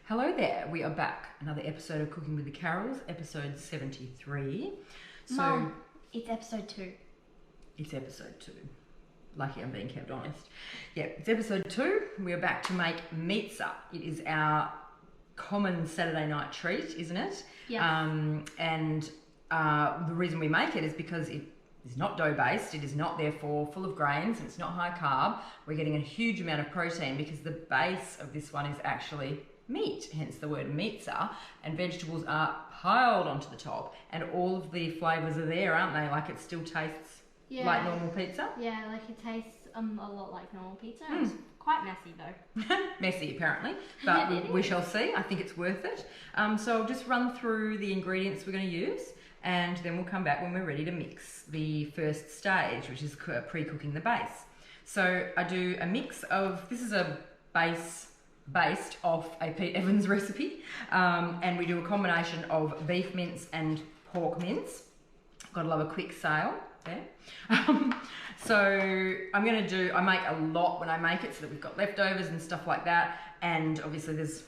Hello there, we are back. Another episode of Cooking with the Carols, episode 73. So, Mum, it's episode 2. It's episode 2. Lucky I'm being kept honest. Yeah, it's episode 2. We are back to make meatzza. It is our common Saturday night treat, isn't it? Yeah. The reason we make it is because it is not dough based, it is not therefore full of grains, and it's not high carb. We're getting a huge amount of protein because the base of this one is actually meat, hence the word meatzza, and vegetables are piled onto the top, and all of the flavours are there, aren't they? Like it still tastes like normal pizza. Yeah, like it tastes a lot like normal pizza. It's quite messy though. Messy apparently, but we shall see. I think it's worth it. So I'll just run through the ingredients we're going to use, and then we'll come back when we're ready to mix the first stage, which is pre-cooking the base. So I do a mix of, this is a base based off a Pete Evans recipe, and we do a combination of beef mince and pork mince. Gotta love a quick sale there. So I make a lot when I make it so that we've got leftovers and stuff like that, and obviously there's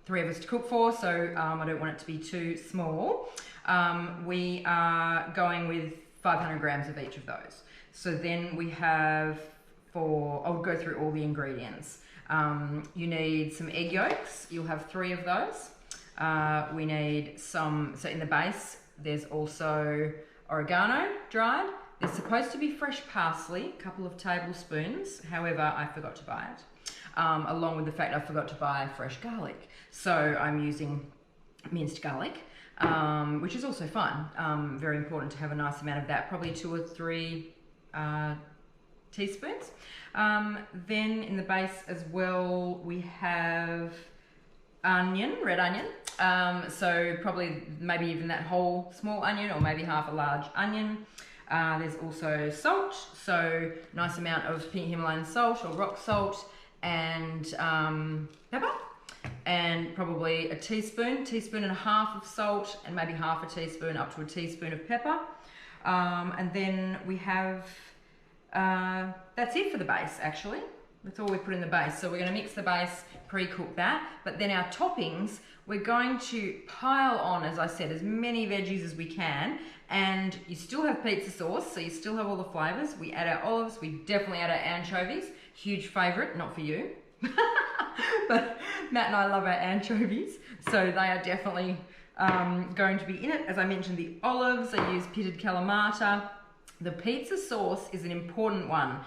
3 of us to cook for, so I don't want it to be too small. We are going with 500 grams of each of those. So then we have, I'll go through all the ingredients. You need some egg yolks. You'll have 3 of those. We need so in the base, there's also oregano dried. There's supposed to be fresh parsley, a couple of tablespoons. However, I forgot to buy it. Along with the fact I forgot to buy fresh garlic. So I'm using minced garlic, which is also fun. Very important to have a nice amount of that, probably 2 or 3 teaspoons. Then in the base as well, we have red onion. So probably maybe even that whole small onion, or maybe half a large onion. There's also salt, so nice amount of pink Himalayan salt or rock salt, and pepper, and probably a teaspoon and a half of salt, and maybe half a teaspoon up to a teaspoon of pepper. And then we have, that's it for the base actually. That's all we put in the base. So we're going to mix the base, pre-cook that, but then our toppings, we're going to pile on, as I said, as many veggies as we can, and you still have pizza sauce, so you still have all the flavours. We add our olives, we definitely add our anchovies, huge favourite, not for you, but Matt and I love our anchovies, so they are definitely going to be in it. As I mentioned, the olives, I use pitted kalamata. The pizza sauce is an important one.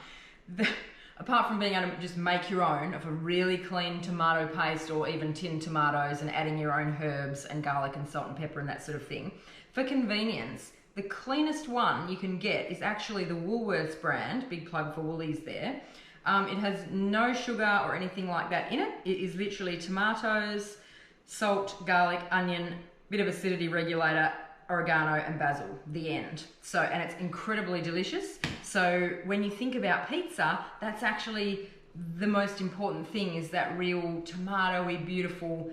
Apart from being able to just make your own of a really clean tomato paste, or even tinned tomatoes, and adding your own herbs and garlic and salt and pepper and that sort of thing, for convenience, the cleanest one you can get is actually the Woolworths brand, big plug for Woolies there. It has no sugar or anything like that in it. It is literally tomatoes, salt, garlic, onion, bit of acidity regulator, oregano and basil, the end. So, and it's incredibly delicious. So when you think about pizza, that's actually the most important thing, is that real tomatoey, beautiful,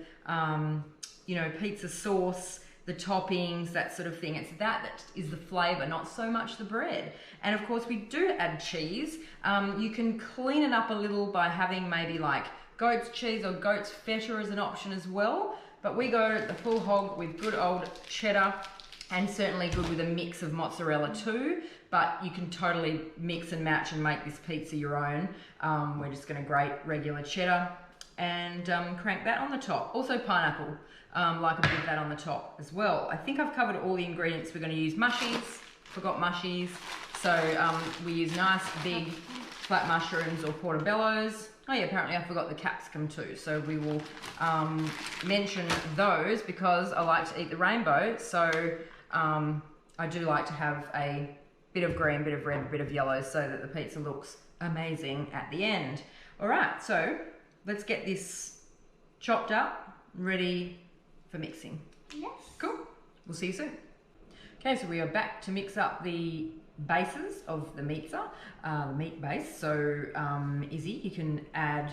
pizza sauce, the toppings, that sort of thing. It's that is the flavor, not so much the bread. And of course we do add cheese. You can clean it up a little by having maybe like goat's cheese or goat's feta as an option as well. But we go the full hog with good old cheddar, and certainly good with a mix of mozzarella too, but you can totally mix and match and make this pizza your own. We're just going to grate regular cheddar and crank that on the top. Also pineapple, like a bit of that on the top as well. I think I've covered all the ingredients. We're going to use mushies, forgot mushies. So we use nice big flat mushrooms or portobellos. Oh yeah, apparently I forgot the capsicum too. So we will mention those because I like to eat the rainbow. So I do like to have a bit of green, bit of red, bit of yellow, so that the pizza looks amazing at the end. All right, so let's get this chopped up, ready for mixing. Yes. Cool. We'll see you soon. Okay, so we are back to mix up the bases of the meatzza, the meat base. So Izzy, you can add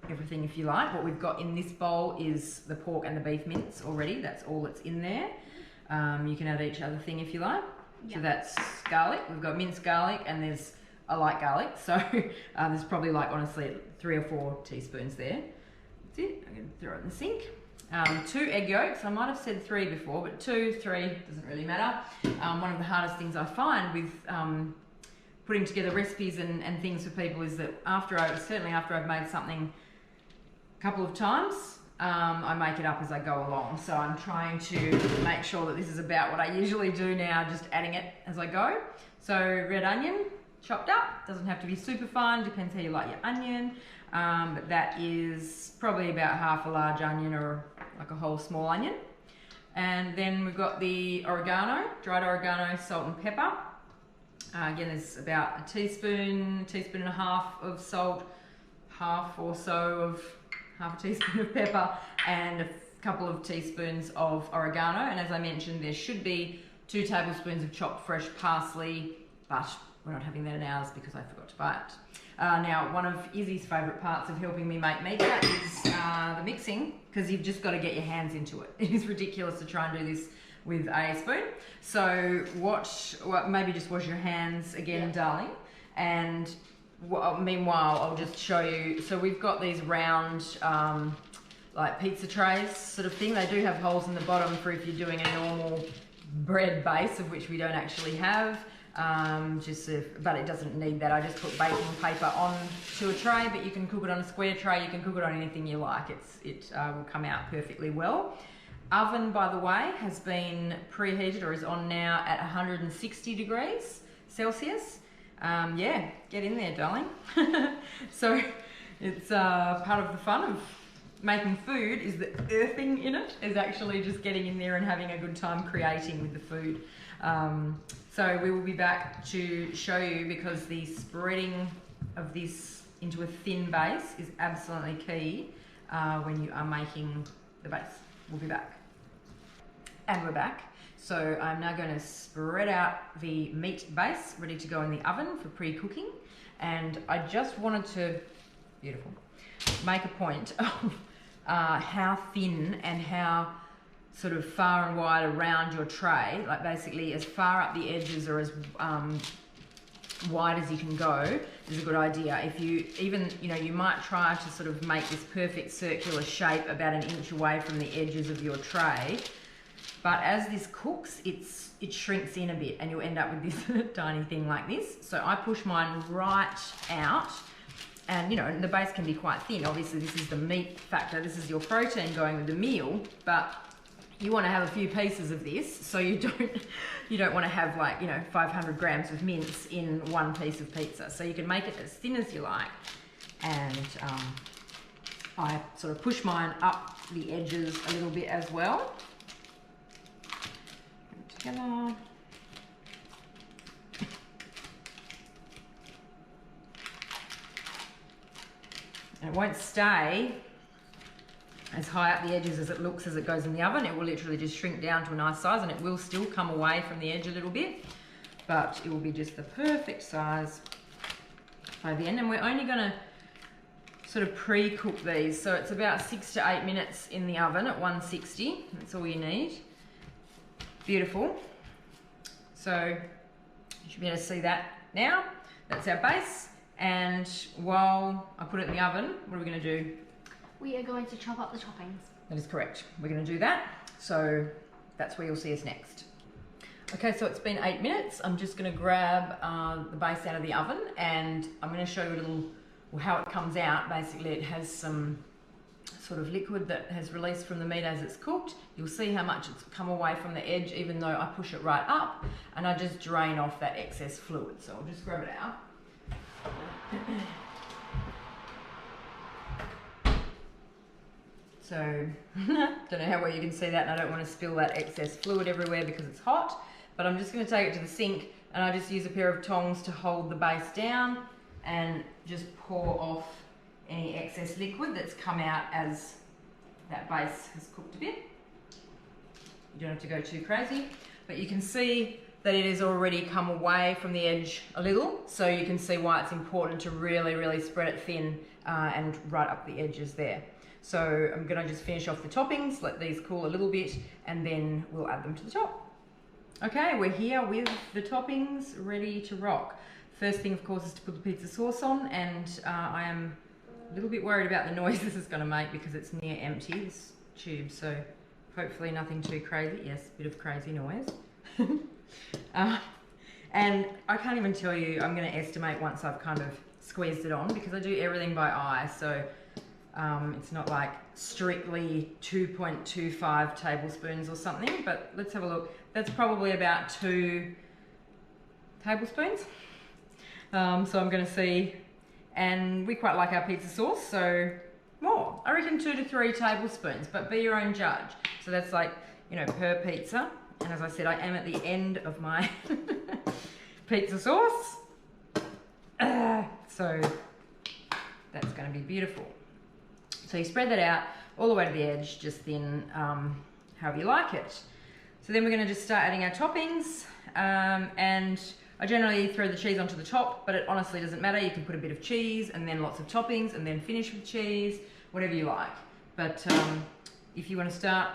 everything if you like. What we've got in this bowl is the pork and the beef mince already. That's all that's in there. You can add each other thing if you like. Yep. So that's garlic. We've got minced garlic, and I like garlic, so there's probably like honestly 3 or 4 teaspoons there. That's it. throw it in the sink. 2 egg yolks. I might have said 3 before, but 2, 3, doesn't really matter. One of the hardest things I find with putting together recipes and things for people is that certainly after I've made something a couple of times, I make it up as I go along. So I'm trying to make sure that this is about what I usually do now, just adding it as I go. So red onion, chopped up, doesn't have to be super fine, depends how you like your onion. But that is probably about half a large onion or like a whole small onion. And then we've got the oregano, dried oregano, salt and pepper. Again, there's about a teaspoon and a half of salt, half a teaspoon of pepper, and a couple of teaspoons of oregano. And as I mentioned, there should be 2 tablespoons of chopped fresh parsley, but we're not having that in ours because I forgot to buy it. Now, one of Izzy's favourite parts of helping me make meatball is the mixing, because you've just got to get your hands into it. It is ridiculous to try and do this with a spoon. So maybe just wash your hands again, darling. And meanwhile, I'll just show you. So we've got these round, like pizza trays sort of thing. They do have holes in the bottom for if you're doing a normal bread base, of which we don't actually have. But it doesn't need that. I just put baking paper onto a tray, but you can cook it on a square tray. You can cook it on anything you like. It will come out perfectly well. Oven, by the way, has been preheated or is on now at 160 degrees Celsius. Yeah, get in there, darling. So it's part of the fun of making food is the earthing in it, is actually just getting in there and having a good time creating with the food. So we will be back to show you, because the spreading of this into a thin base is absolutely key when you are making the base. We'll be back. And we're back. So I'm now going to spread out the meat base ready to go in the oven for pre-cooking. And I just wanted to, make a point of how thin and how sort of far and wide around your tray, like basically as far up the edges or as wide as you can go is a good idea. If you you might try to sort of make this perfect circular shape about 1 inch away from the edges of your tray, but as this cooks, it shrinks in a bit and you'll end up with this tiny thing like this. So I push mine right out, and the base can be quite thin. Obviously this is the meat factor, this is your protein going with the meal, but you want to have a few pieces of this, so you don't want to have 500 grams of mince in one piece of pizza. So you can make it as thin as you like, and I sort of push mine up the edges a little bit as well. Together. And it won't stay as high up the edges as it looks as it goes in the oven. It will literally just shrink down to a nice size, and it will still come away from the edge a little bit, but it will be just the perfect size by the end. And we're only going to sort of pre-cook these, so it's about 6 to 8 minutes in the oven at 160. That's all you need. Beautiful. So you should be able to see that now. That's our base, and while I put it in the oven, what are we going to do? We are going to chop up the toppings. That is correct. We're going to do that. So that's where you'll see us next. Okay, so it's been 8 minutes. I'm just going to grab the base out of the oven, and I'm going to show you a little how it comes out. Basically, it has some sort of liquid that has released from the meat as it's cooked. You'll see how much it's come away from the edge, even though I push it right up, and I just drain off that excess fluid. So I'll just grab it out. So, don't know how well you can see that, and I don't want to spill that excess fluid everywhere because it's hot, but I'm just going to take it to the sink, and I just use a pair of tongs to hold the base down and just pour off any excess liquid that's come out as that base has cooked a bit. You don't have to go too crazy, but you can see that it has already come away from the edge a little, so you can see why it's important to really, really spread it thin and right up the edges there. So I'm going to just finish off the toppings, let these cool a little bit, and then we'll add them to the top. Okay, we're here with the toppings ready to rock. First thing, of course, is to put the pizza sauce on, and I am a little bit worried about the noise this is going to make because it's near empty, this tube, so hopefully nothing too crazy. Yes, a bit of crazy noise. And I can't even tell you, I'm going to estimate once I've kind of squeezed it on, because I do everything by eye, so it's not like strictly 2.25 tablespoons or something, but let's have a look. That's probably about 2 tablespoons. So I'm going to see, and we quite like our pizza sauce, so more. I reckon 2 to 3 tablespoons, but be your own judge. So that's like, you know, per pizza. And as I said, I am at the end of my pizza sauce. So that's going to be beautiful. So you spread that out all the way to the edge, just thin, however you like it. So then we're going to just start adding our toppings, and I generally throw the cheese onto the top, but it honestly doesn't matter. You can put a bit of cheese and then lots of toppings and then finish with cheese, whatever you like. But if you want to start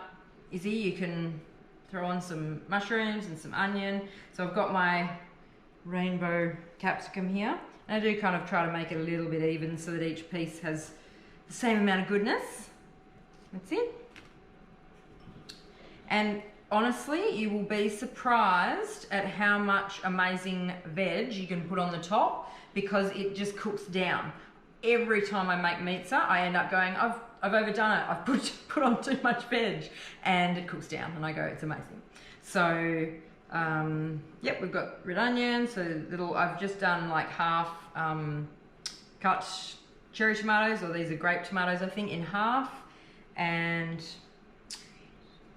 easy, you can throw on some mushrooms and some onion. So I've got my rainbow capsicum here, and I do kind of try to make it a little bit even so that each piece has the same amount of goodness. That's it. And honestly, you will be surprised at how much amazing veg you can put on the top, because it just cooks down. Every time I make meatzza, I end up going, I've overdone it. I've put on too much veg, and it cooks down, and I go, it's amazing. So, yep, we've got red onion. So I've just done like half cut cherry tomatoes, or these are grape tomatoes, I think, in half, and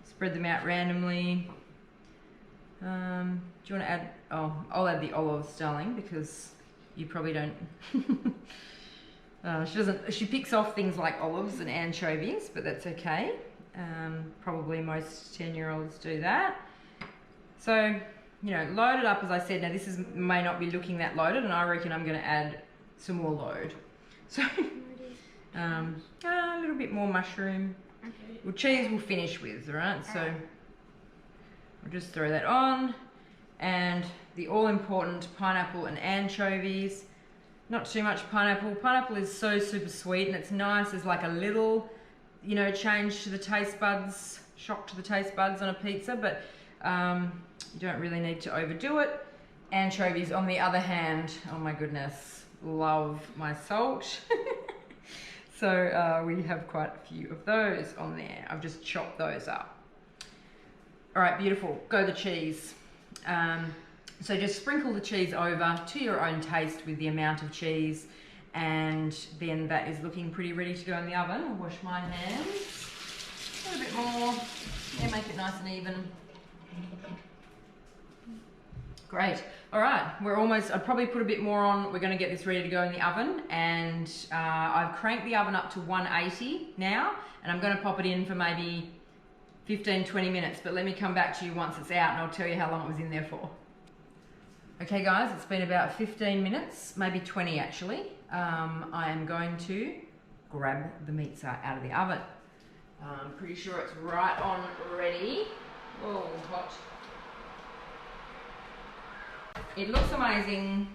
spread them out randomly. Do you want to add, oh, I'll add the olives, darling, because you probably don't. She picks off things like olives and anchovies, but that's okay. Probably most 10-year-olds do that. So, you know, load it up, as I said. Now this may not be looking that loaded, and I reckon I'm going to add some more load. So, a little bit more mushroom. Okay. Well, cheese we'll finish with, all right? So we'll just throw that on, and the all-important pineapple and anchovies. Not too much pineapple. Pineapple is so super sweet, and it's nice as like a little, you know, change to the taste buds, shock to the taste buds on a pizza, but you don't really need to overdo it. Anchovies, on the other hand, oh my goodness, love my salt. So we have quite a few of those on there. I've just chopped those up. All right, beautiful. Go the cheese. So just sprinkle the cheese over to your own taste with the amount of cheese, and then that is looking pretty ready to go in the oven. I'll wash my hands. A little bit more. Yeah, make it nice and even. Great. All right, we're almost, I'd probably put a bit more on. We're going to get this ready to go in the oven, and I've cranked the oven up to 180 now, and I'm going to pop it in for maybe 15-20 minutes, but let me come back to you once it's out, and I'll tell you how long it was in there for. Okay guys, it's been about 15 minutes, maybe 20 actually. I am going to grab the meatzza out of the oven. I'm pretty sure it's right on ready. Oh, hot. It looks amazing.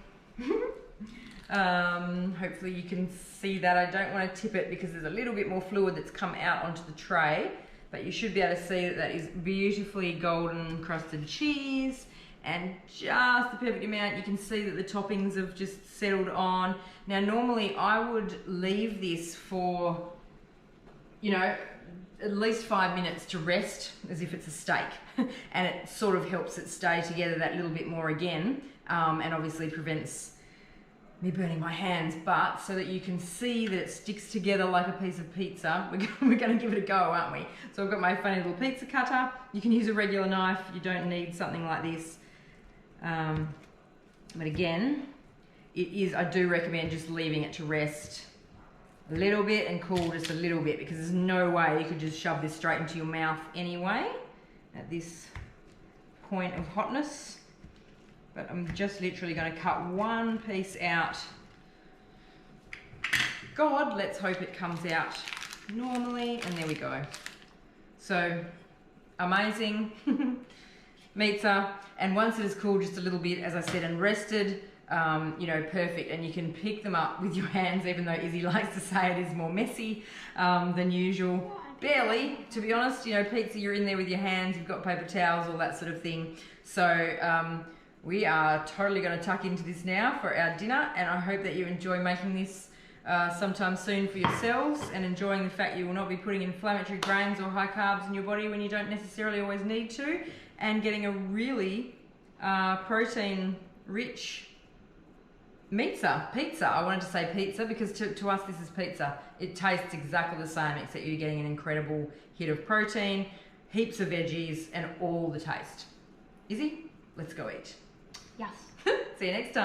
Hopefully you can see that. I don't want to tip it because there's a little bit more fluid that's come out onto the tray, but you should be able to see that that is beautifully golden crusted cheese, and just the perfect amount. You can see that the toppings have just settled on. Now normally I would leave this for, you know, at least 5 minutes to rest as if it's a steak, and it sort of helps it stay together that little bit more again, and obviously prevents me burning my hands, but so that you can see that it sticks together like a piece of pizza, we're going to give it a go, aren't we? So I've got my funny little pizza cutter. You can use a regular knife, you don't need something like this. But again, I do recommend just leaving it to rest a little bit and cool just a little bit, because there's no way you could just shove this straight into your mouth anyway at this point of hotness. But I'm just literally going to cut one piece out. God, let's hope it comes out normally, and there we go. So amazing meatzza, and once it is cooled just a little bit, as I said, and rested, you know, perfect. And you can pick them up with your hands, even though Izzy likes to say it is more messy than usual. Barely, to be honest. You know, pizza, you're in there with your hands, you've got paper towels, all that sort of thing. So we are totally going to tuck into this now for our dinner, and I hope that you enjoy making this sometime soon for yourselves, and enjoying the fact you will not be putting inflammatory grains or high carbs in your body when you don't necessarily always need to, and getting a really protein-rich pizza. I wanted to say pizza because to us this is pizza. It tastes exactly the same, except you're getting an incredible hit of protein, heaps of veggies, and all the taste. Izzy, let's go eat. Yes. See you next time.